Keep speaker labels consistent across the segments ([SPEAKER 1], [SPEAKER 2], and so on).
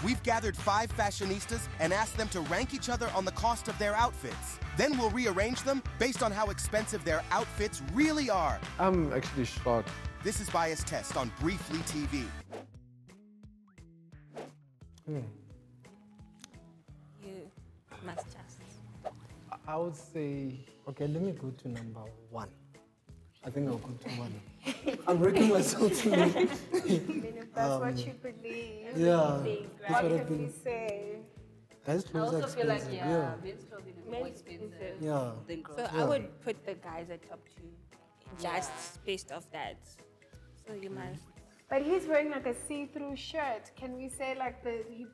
[SPEAKER 1] We've gathered 5 fashionistas and asked them to rank each other on the cost of their outfits. Then we'll rearrange them based on how expensive their outfits really are.
[SPEAKER 2] I'm actually shocked.
[SPEAKER 1] This is Bias Test on Briefly TV.
[SPEAKER 3] You must just.
[SPEAKER 2] I would say,
[SPEAKER 4] okay, let me go to number 1. I think I'll go to 1. I'm wrecking myself to
[SPEAKER 5] I mean, if that's what you believe.
[SPEAKER 4] Yeah.
[SPEAKER 5] What can we say?
[SPEAKER 4] Guys'
[SPEAKER 6] I
[SPEAKER 4] clothes are
[SPEAKER 6] also feel like,
[SPEAKER 4] expensive,
[SPEAKER 6] yeah, men's clothing is more expensive
[SPEAKER 4] Yeah.
[SPEAKER 6] than girls.
[SPEAKER 3] So I would put the guys at top 2, just based off that. So you must.
[SPEAKER 5] But he's wearing like a see-through shirt. Can we say like he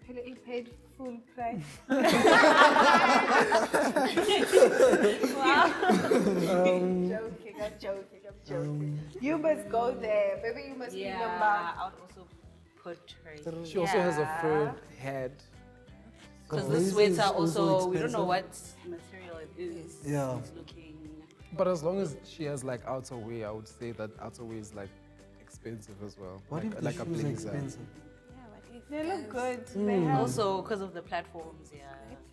[SPEAKER 5] paid full price? Wow. I'm joking. You must go there. Maybe you must be number.
[SPEAKER 6] I would also put her.
[SPEAKER 2] she also has a furred head.
[SPEAKER 6] Because
[SPEAKER 4] This
[SPEAKER 6] the
[SPEAKER 4] is
[SPEAKER 6] sweater
[SPEAKER 4] also
[SPEAKER 6] also, we don't know
[SPEAKER 4] expensive.
[SPEAKER 6] what material it is.
[SPEAKER 4] Yeah.
[SPEAKER 6] It's looking.
[SPEAKER 2] But as long as she has like outerwear, I would say that outerwear is like expensive as well.
[SPEAKER 4] What if the
[SPEAKER 2] like a
[SPEAKER 4] shoes are
[SPEAKER 2] blazer.
[SPEAKER 4] expensive?
[SPEAKER 3] Yeah, what if
[SPEAKER 5] They look good.
[SPEAKER 4] Hmm.
[SPEAKER 5] They have,
[SPEAKER 6] Also, because of the platforms,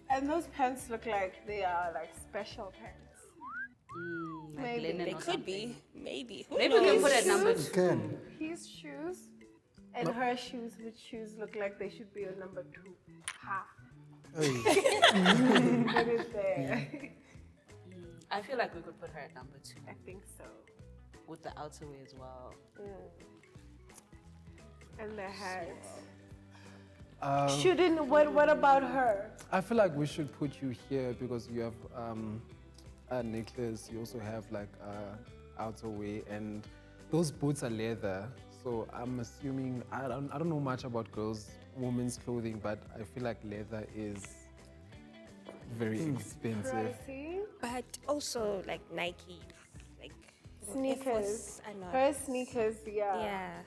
[SPEAKER 5] and those pants look like they are like special pants.
[SPEAKER 6] Like
[SPEAKER 5] Maybe.
[SPEAKER 6] linen
[SPEAKER 3] They
[SPEAKER 6] or
[SPEAKER 3] could
[SPEAKER 6] something.
[SPEAKER 3] be, maybe. Who
[SPEAKER 6] Maybe we can
[SPEAKER 3] knows?
[SPEAKER 6] put it at number
[SPEAKER 4] You
[SPEAKER 6] 2.
[SPEAKER 4] can.
[SPEAKER 5] His shoes and her shoes, which shoes look like they should be on number 2. Ha.
[SPEAKER 4] Hey.
[SPEAKER 5] Put it there.
[SPEAKER 6] I feel like we could put her at number 2
[SPEAKER 5] I think so.
[SPEAKER 6] with the outerwear as well.
[SPEAKER 5] And the hat.
[SPEAKER 2] Um,
[SPEAKER 5] What about her?
[SPEAKER 2] I feel like we should put you here because you have a necklace. You also have like outerwear, and those boots are leather. So I'm assuming I don't know much about women's clothing, but I feel like leather is very expensive.
[SPEAKER 5] Pricey.
[SPEAKER 3] But also like Nike, like
[SPEAKER 5] Sneakers.
[SPEAKER 3] I know.
[SPEAKER 5] Her sneakers,
[SPEAKER 3] Yeah.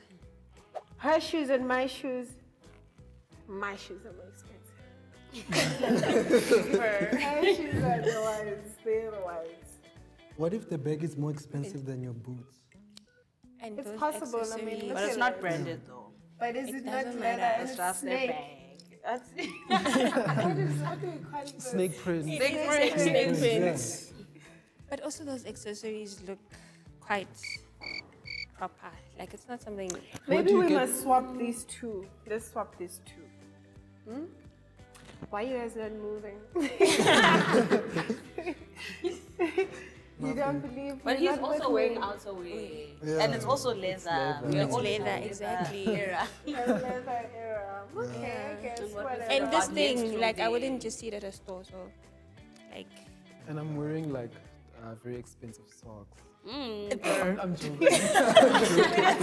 [SPEAKER 5] Her shoes and my shoes. My shoes are more expensive. Her shoes are the ones. They're the ones.
[SPEAKER 4] What if the bag is more expensive than your boots?
[SPEAKER 3] And
[SPEAKER 5] It's
[SPEAKER 3] those
[SPEAKER 5] possible, I mean,
[SPEAKER 3] accessories.
[SPEAKER 5] look
[SPEAKER 6] But it's
[SPEAKER 5] at
[SPEAKER 6] not
[SPEAKER 5] it.
[SPEAKER 6] branded though.
[SPEAKER 5] But is
[SPEAKER 3] It
[SPEAKER 5] it not
[SPEAKER 3] doesn't
[SPEAKER 5] leather
[SPEAKER 3] matter.
[SPEAKER 5] and
[SPEAKER 6] It's
[SPEAKER 5] it's
[SPEAKER 6] just their
[SPEAKER 5] snake?
[SPEAKER 6] bag.
[SPEAKER 5] That's what do we call it?
[SPEAKER 2] Snake print.
[SPEAKER 3] Snake prints.
[SPEAKER 4] Yeah.
[SPEAKER 3] But also those accessories look quite proper. Like it's not something.
[SPEAKER 5] Maybe
[SPEAKER 4] do you
[SPEAKER 5] we
[SPEAKER 4] get-
[SPEAKER 5] must swap these two. Let's swap these two. Why are you guys not moving? You don't believe?
[SPEAKER 6] But
[SPEAKER 5] you're
[SPEAKER 6] he's
[SPEAKER 5] not
[SPEAKER 6] also
[SPEAKER 5] with
[SPEAKER 6] wearing
[SPEAKER 5] me?
[SPEAKER 6] outerwear.
[SPEAKER 4] Yeah.
[SPEAKER 6] And it's also leather. We are
[SPEAKER 3] It's
[SPEAKER 6] all
[SPEAKER 3] leather,
[SPEAKER 6] in the
[SPEAKER 3] exactly.
[SPEAKER 6] era.
[SPEAKER 5] The leather era. Okay, I guess whatever.
[SPEAKER 3] And this
[SPEAKER 6] About men's
[SPEAKER 3] thing, like I
[SPEAKER 6] clothing.
[SPEAKER 3] wouldn't just see it at a store. So, like,
[SPEAKER 2] And I'm wearing like very expensive socks.
[SPEAKER 3] Mm.
[SPEAKER 2] I'm joking.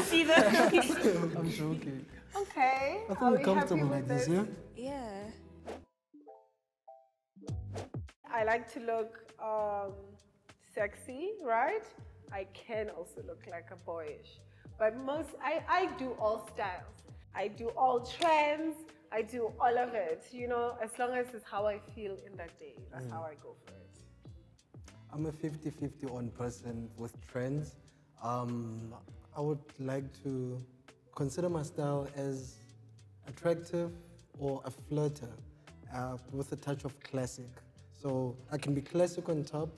[SPEAKER 3] see that?
[SPEAKER 2] I'm joking.
[SPEAKER 5] Okay.
[SPEAKER 4] I think
[SPEAKER 5] Are
[SPEAKER 4] we're
[SPEAKER 5] we
[SPEAKER 4] comfortable
[SPEAKER 5] happy
[SPEAKER 4] like
[SPEAKER 5] with
[SPEAKER 4] this, yeah?
[SPEAKER 3] Yeah.
[SPEAKER 5] I like to look sexy, right? I can also look like a boyish. But I do all styles. I do all trends. I do all of it, you know, as long as it's how I feel in that day. That's how I go for it.
[SPEAKER 4] I'm a 50-50 on person with trends. I would like to consider my style as attractive or a flirter with a touch of classic. So I can be classic on top,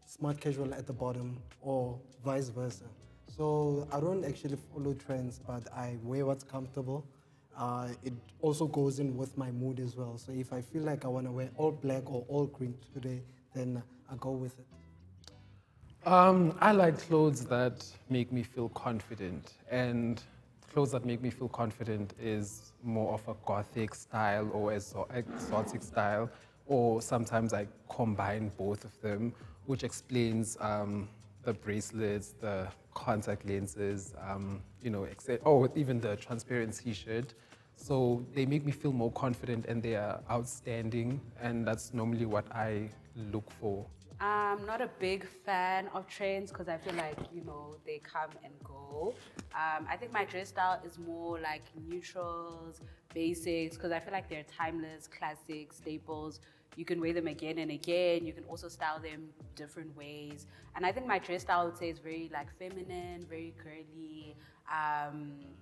[SPEAKER 4] smart casual at the bottom, or vice versa. So I don't actually follow trends, but I wear what's comfortable. It also goes in with my mood as well. So if I feel like I want to wear all black or all green today, then I go with it.
[SPEAKER 2] I like clothes that make me feel confident, and clothes that make me feel confident is more of a gothic style or exotic style, or sometimes I combine both of them, which explains the bracelets, the contact lenses, you know, even the transparent t-shirt. So they make me feel more confident and they are outstanding, and that's normally what I look for.
[SPEAKER 6] I'm not a big fan of trends because I feel like, you know, they come and go. I think my dress style is more like neutrals, basics, because I feel like they're timeless, classic, staples. You can wear them again and again. You can also style them different ways. And I think my dress style, I would say, is very like feminine, very girly.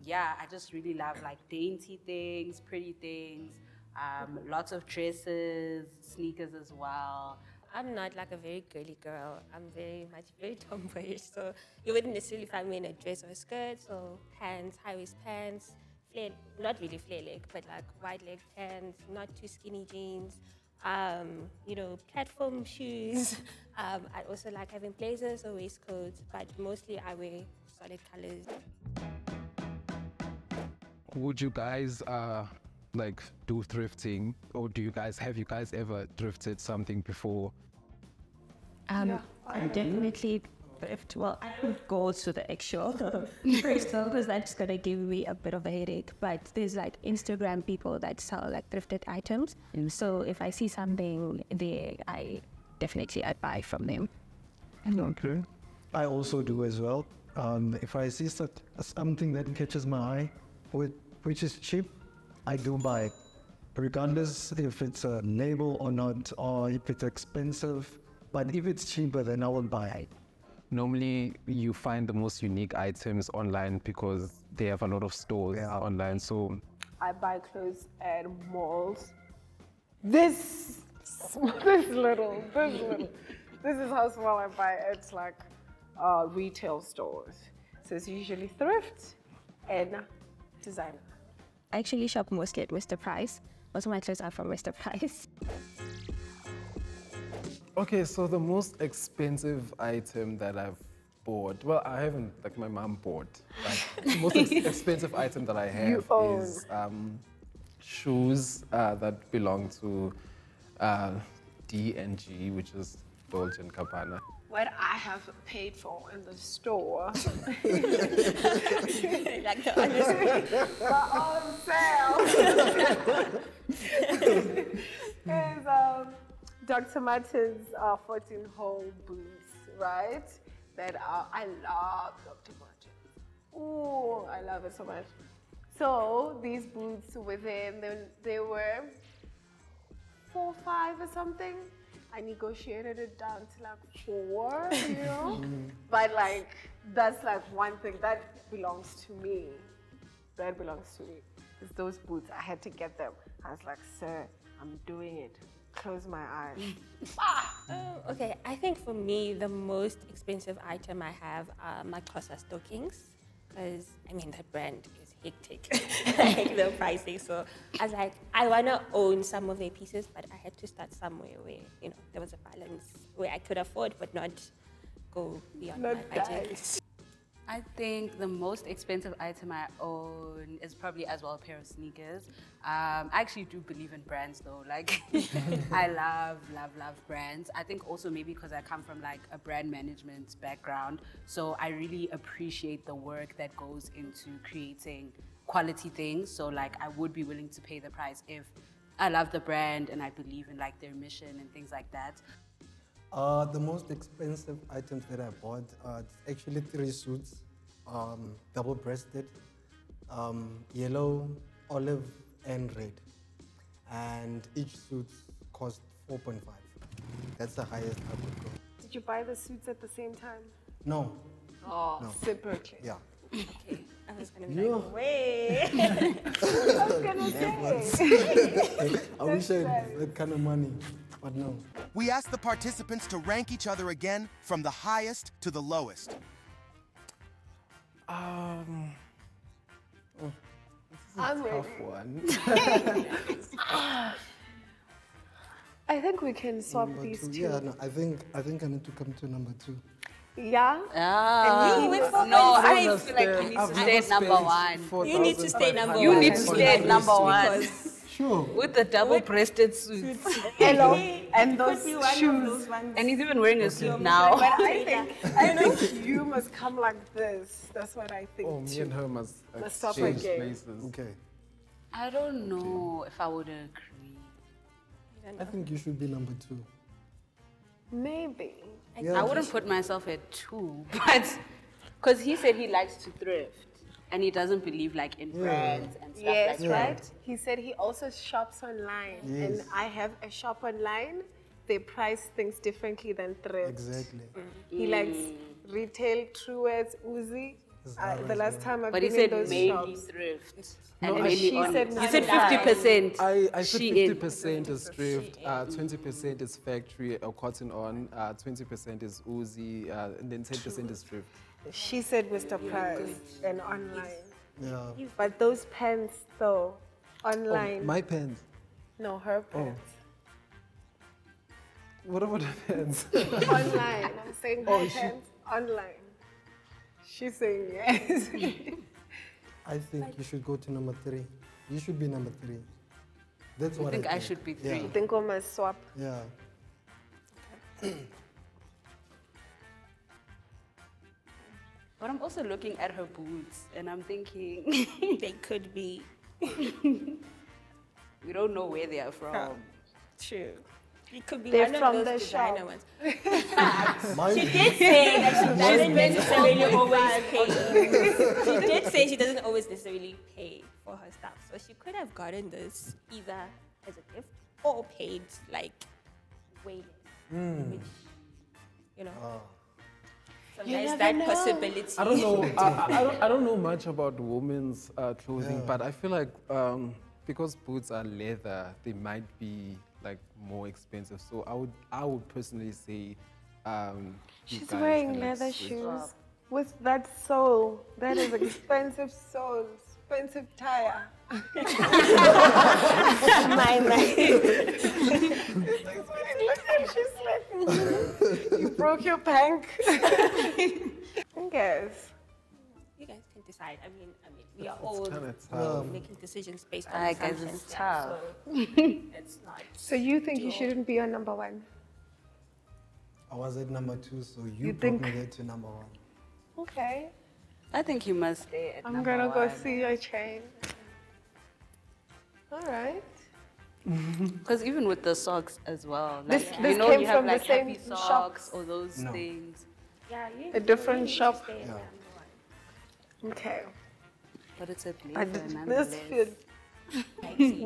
[SPEAKER 6] Yeah, I just really love like dainty things, pretty things. Lots of dresses, sneakers as well.
[SPEAKER 3] I'm not like a very girly girl. I'm very tomboyish. So you wouldn't necessarily find me in a dress or a skirt. So pants, high waist pants, not really flare leg, but like wide leg pants, not too skinny jeans. Platform shoes. I also like having blazers or waistcoats, but mostly I wear solid colors.
[SPEAKER 2] Would you guys do thrifting, or have you guys ever thrifted something before?
[SPEAKER 7] I definitely thrift. Well, I would go to the actual thrift store because that's gonna give me a bit of a headache. But there's like Instagram people that sell like thrifted items. So if I see something there, I buy from them.
[SPEAKER 8] Okay. I also do as well. If I see something that catches my eye, which is cheap, I do buy it. Regardless if it's a label or not, or if it's expensive. But if it's cheaper, then I will buy it.
[SPEAKER 2] Normally, you find the most unique items online because they have a lot of stores online. So
[SPEAKER 5] I buy clothes at malls. This little. This is how small I buy. It's like retail stores. So it's usually thrift and designer.
[SPEAKER 7] I actually shop mostly at Mr. Price. Most of my clothes are from Mr. Price.
[SPEAKER 2] okay, so the most expensive item that I've bought, well, I haven't, like my mom bought. Like, the most expensive item that I have is shoes that belong to D&G, which is Dolce & Gabbana.
[SPEAKER 5] What I have paid for in the store.
[SPEAKER 3] Like the honest.
[SPEAKER 5] But on sale. is Dr. Martens 14-hole boots, right? I love Dr. Martens. Ooh, I love it so much. So these boots they were 4, 5 or something. I negotiated it down to like 4, you know? But like, that's like one thing that belongs to me. That belongs to me. It's those boots, I had to get them. I was like, sir, I'm doing it. Close my eyes.
[SPEAKER 3] Okay, I think for me, the most expensive item I have are my Xhosa stockings. Because, I mean, that brand is hectic. Like the pricing. So I was like, I want to own some of their pieces, but I had to start somewhere where, there was a balance where I could afford, but not go beyond my budget.
[SPEAKER 6] I think the most expensive item I own is probably as well a pair of sneakers. I actually do believe in brands though. Like, I love brands. I think also maybe because I come from like a brand management background, so I really appreciate the work that goes into creating quality things. So like, I would be willing to pay the price if I love the brand and I believe in like their mission and things like that.
[SPEAKER 4] The most expensive items that I bought, it's actually 3 suits, double-breasted, yellow, olive, and red. And each suit cost 4.5. That's the highest I could go.
[SPEAKER 5] Did you buy the suits at the same time?
[SPEAKER 4] No.
[SPEAKER 5] Oh,
[SPEAKER 4] No.
[SPEAKER 5] separately.
[SPEAKER 4] Yeah.
[SPEAKER 3] Okay, I was going to be like, wait.
[SPEAKER 5] I was gonna say.
[SPEAKER 4] I wish I had that kind of money, but no.
[SPEAKER 1] We asked the participants to rank each other again from the highest to the lowest.
[SPEAKER 5] I'm
[SPEAKER 2] Tough
[SPEAKER 5] ready.
[SPEAKER 2] one.
[SPEAKER 5] I think we can swap
[SPEAKER 4] Number
[SPEAKER 5] these
[SPEAKER 4] 2.
[SPEAKER 5] two.
[SPEAKER 4] Yeah, no, I think I need to come to number 2.
[SPEAKER 5] Yeah?
[SPEAKER 6] And
[SPEAKER 3] you went for
[SPEAKER 6] no,
[SPEAKER 3] one.
[SPEAKER 6] I feel like you need to stay at number one.
[SPEAKER 3] You need to stay number
[SPEAKER 6] You
[SPEAKER 3] one.
[SPEAKER 6] need to stay at number one.
[SPEAKER 4] Sure.
[SPEAKER 6] With the double-breasted suits.
[SPEAKER 5] Hello. And
[SPEAKER 3] Could
[SPEAKER 5] those
[SPEAKER 3] be one of
[SPEAKER 5] shoes.
[SPEAKER 3] those ones.
[SPEAKER 6] And he's even wearing a suit now.
[SPEAKER 5] But I think you must come like this. That's what I think
[SPEAKER 2] Oh, me
[SPEAKER 5] too.
[SPEAKER 2] and her must
[SPEAKER 5] Let's stop
[SPEAKER 2] exchange
[SPEAKER 5] again.
[SPEAKER 2] places.
[SPEAKER 4] Okay.
[SPEAKER 6] I don't know if I would agree.
[SPEAKER 4] I think you should be number 2.
[SPEAKER 5] Maybe.
[SPEAKER 4] Yeah.
[SPEAKER 6] I wouldn't put myself at 2, but because he said he likes to thrift and he doesn't believe like in brands and stuff
[SPEAKER 5] Yes,
[SPEAKER 6] like
[SPEAKER 5] right?
[SPEAKER 6] that.
[SPEAKER 5] He said he also shops online.
[SPEAKER 4] Yes.
[SPEAKER 5] And I have a shop online. They price things differently than thrift.
[SPEAKER 4] Exactly.
[SPEAKER 5] He likes retail, Truworths, Uzi. The last time I've
[SPEAKER 6] But he
[SPEAKER 5] been in
[SPEAKER 6] said
[SPEAKER 5] those
[SPEAKER 6] mainly
[SPEAKER 5] shops.
[SPEAKER 6] thrift.
[SPEAKER 2] No,
[SPEAKER 6] And
[SPEAKER 2] I-
[SPEAKER 6] mainly
[SPEAKER 5] she
[SPEAKER 6] on.
[SPEAKER 5] said
[SPEAKER 6] You said
[SPEAKER 5] nine.
[SPEAKER 6] 50%.
[SPEAKER 2] I said
[SPEAKER 6] Shein.
[SPEAKER 2] 50% is thrift, 20% is factory or cotton on, 20% is Uzi, and then 10% is thrift.
[SPEAKER 5] She said Mr. Price and online.
[SPEAKER 4] Yeah.
[SPEAKER 5] But those pants though, online.
[SPEAKER 2] My pants.
[SPEAKER 5] No, her pants.
[SPEAKER 2] What about the pants?
[SPEAKER 5] Online. I'm saying her pants online. She's saying yes.
[SPEAKER 4] I think you should go to number 3. You should be number 3. That's
[SPEAKER 6] I
[SPEAKER 4] what
[SPEAKER 6] think I should be 3.
[SPEAKER 5] I think we must swap.
[SPEAKER 4] Yeah.
[SPEAKER 6] But I'm also looking at her boots and I'm thinking,
[SPEAKER 3] They could be
[SPEAKER 6] we don't know where they are from.
[SPEAKER 3] true. It could be
[SPEAKER 5] They're
[SPEAKER 3] one
[SPEAKER 5] from
[SPEAKER 3] of
[SPEAKER 5] the
[SPEAKER 3] those designer
[SPEAKER 5] shop.
[SPEAKER 3] ones.
[SPEAKER 4] Mine,
[SPEAKER 3] She did say that she doesn't necessarily always pay. She did say she doesn't always necessarily pay for her stuff. So she could have gotten this either as a gift or paid like way less. Which, you know. Sometimes that possibility.
[SPEAKER 2] I don't know. I don't know much about women's clothing, but I feel like because boots are leather, they might be like more expensive. So I would personally say. You
[SPEAKER 5] She's
[SPEAKER 2] guys
[SPEAKER 5] wearing
[SPEAKER 2] can, like,
[SPEAKER 5] leather
[SPEAKER 2] switch.
[SPEAKER 5] shoes with that sole. That is expensive sole, expensive tire.
[SPEAKER 3] My.
[SPEAKER 5] She's like, you broke your bank. Yes.
[SPEAKER 3] You guys can decide. I mean, we are all
[SPEAKER 2] Kinda tough.
[SPEAKER 3] making decisions based on
[SPEAKER 6] I guess
[SPEAKER 3] assumptions.
[SPEAKER 6] it's tough.
[SPEAKER 3] It's not.
[SPEAKER 5] So you think you shouldn't be on number 1?
[SPEAKER 4] I was at number 2, so you,
[SPEAKER 5] You
[SPEAKER 4] brought
[SPEAKER 5] think-
[SPEAKER 4] me there to number 1.
[SPEAKER 5] Okay.
[SPEAKER 6] I think you must stay at
[SPEAKER 5] I'm
[SPEAKER 6] number
[SPEAKER 5] gonna go
[SPEAKER 6] 1.
[SPEAKER 5] see your chain. All right.
[SPEAKER 6] Because even with the socks as well,
[SPEAKER 5] This-
[SPEAKER 6] like,
[SPEAKER 5] this
[SPEAKER 6] you know,
[SPEAKER 5] came
[SPEAKER 6] you have
[SPEAKER 5] from the
[SPEAKER 6] like happy
[SPEAKER 5] same
[SPEAKER 6] socks
[SPEAKER 5] shops?
[SPEAKER 6] or those
[SPEAKER 4] No.
[SPEAKER 6] things.
[SPEAKER 3] Yeah,
[SPEAKER 5] A different shop.
[SPEAKER 4] Yeah.
[SPEAKER 5] Okay.
[SPEAKER 6] But it's a
[SPEAKER 5] I
[SPEAKER 6] blazer
[SPEAKER 5] this
[SPEAKER 6] nonetheless.
[SPEAKER 5] feels.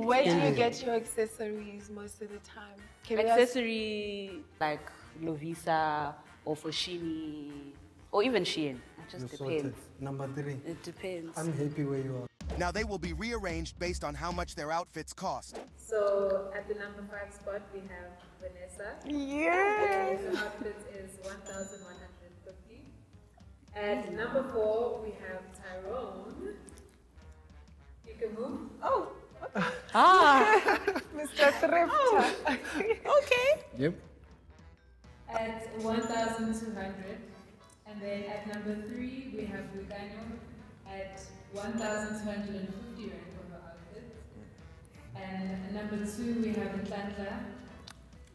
[SPEAKER 5] Where do you get your accessories most of the time? Can you ask-
[SPEAKER 6] Accessory like Lovisa or Fashini or even Shein. It just
[SPEAKER 4] You're sorted.
[SPEAKER 6] depends.
[SPEAKER 4] Number 3.
[SPEAKER 6] It depends.
[SPEAKER 4] I'm happy where you are.
[SPEAKER 1] Now they will be rearranged based on how much their outfits cost.
[SPEAKER 9] So at the number 5 spot we have Vanessa.
[SPEAKER 5] Yes.
[SPEAKER 9] Her outfit is 1,150. At number 4 we have Tyrone. You can move.
[SPEAKER 5] Oh,
[SPEAKER 6] Ah,
[SPEAKER 5] Mr. Thrifter.
[SPEAKER 3] Okay.
[SPEAKER 2] Yep.
[SPEAKER 9] At 1,200. And then at number 3 we have Lugano at 1,250 rand for her outfit. And at number 2 we have Atlanta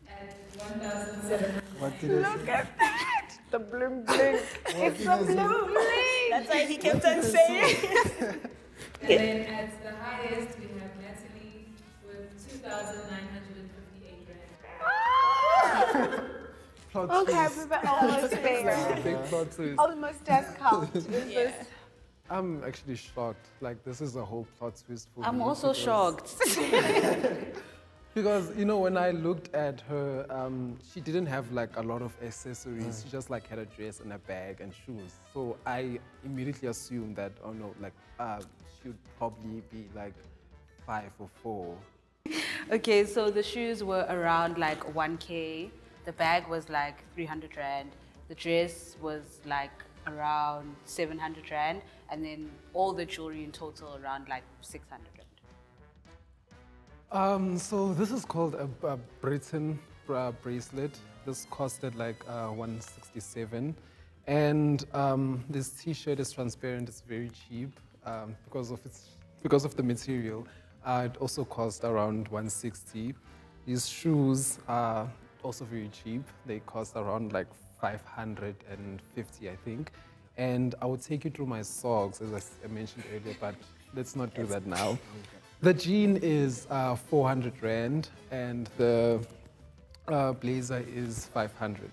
[SPEAKER 9] at 1,700.
[SPEAKER 4] What did I
[SPEAKER 5] Look
[SPEAKER 4] say?
[SPEAKER 5] at that. The bling bling. It's
[SPEAKER 4] did
[SPEAKER 5] a
[SPEAKER 4] I say?
[SPEAKER 5] blue bling.
[SPEAKER 3] That's why he kept on saying.
[SPEAKER 9] And then at the highest we have Natalie with 2,958 rand.
[SPEAKER 2] Plot
[SPEAKER 5] Okay,
[SPEAKER 2] twist.
[SPEAKER 5] we were almost there.
[SPEAKER 2] Big plot twist.
[SPEAKER 5] Almost as count. Is this
[SPEAKER 2] I'm actually shocked. Like, this is a whole plot twist for me.
[SPEAKER 6] I'm also
[SPEAKER 2] because-
[SPEAKER 6] shocked.
[SPEAKER 2] Because, you know, when I looked at her, she didn't have like a lot of accessories. She just like had a dress and a bag and shoes. So I immediately assumed that, oh no, like she would probably be like 5 or 4.
[SPEAKER 6] Okay, so the shoes were around like 1K. The bag was like 300 rand. The dress was like around 700 rand. And then all the jewelry in total around like 600 rand.
[SPEAKER 2] So this is called a Britain bracelet. This costed like 167. And this T-shirt is transparent. It's very cheap because of the material. It also cost around 160. These shoes are also very cheap. They cost around like 550, I think. And I will take you through my socks, as I mentioned earlier, but let's not do that now. The jean is 400 rand, and the blazer is 500.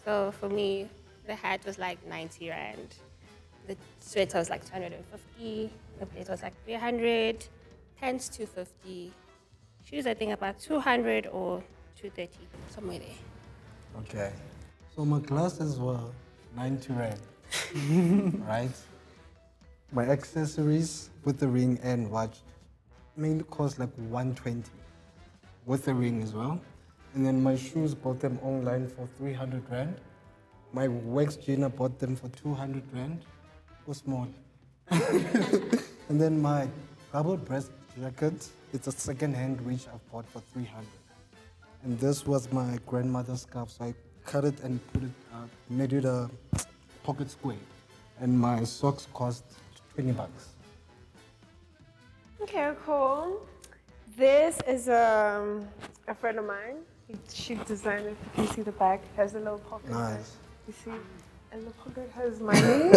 [SPEAKER 3] So for me, the hat was like 90 rand. The sweater was like 250. The blazer was like 300. Pants 250. Shoes I think about 200 or 230, somewhere there.
[SPEAKER 4] Okay. So my glasses were 90 rand. right? My accessories with the ring and watch mainly cost like 120 with the ring as well. And then my shoes, bought them online for 300 Rand. My wax jean, I bought them for 200 Rand. Was small. And then my double breast jacket, it's a second hand which I bought for 300. And this was my grandmother's scarf, so I cut it and put it, made it a pocket square. And my socks cost 20 bucks.
[SPEAKER 5] Okay, cool. This is a friend of mine. She designed it. You can see the back has a little pocket.
[SPEAKER 4] Nice.
[SPEAKER 5] You see, and the pocket has money.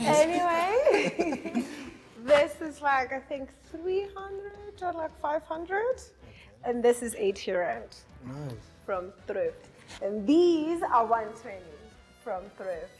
[SPEAKER 5] Anyway, this is like I think 300 or like 500, and this is 80 Rand.
[SPEAKER 4] Nice.
[SPEAKER 5] From thrift, and these are 120 from thrift.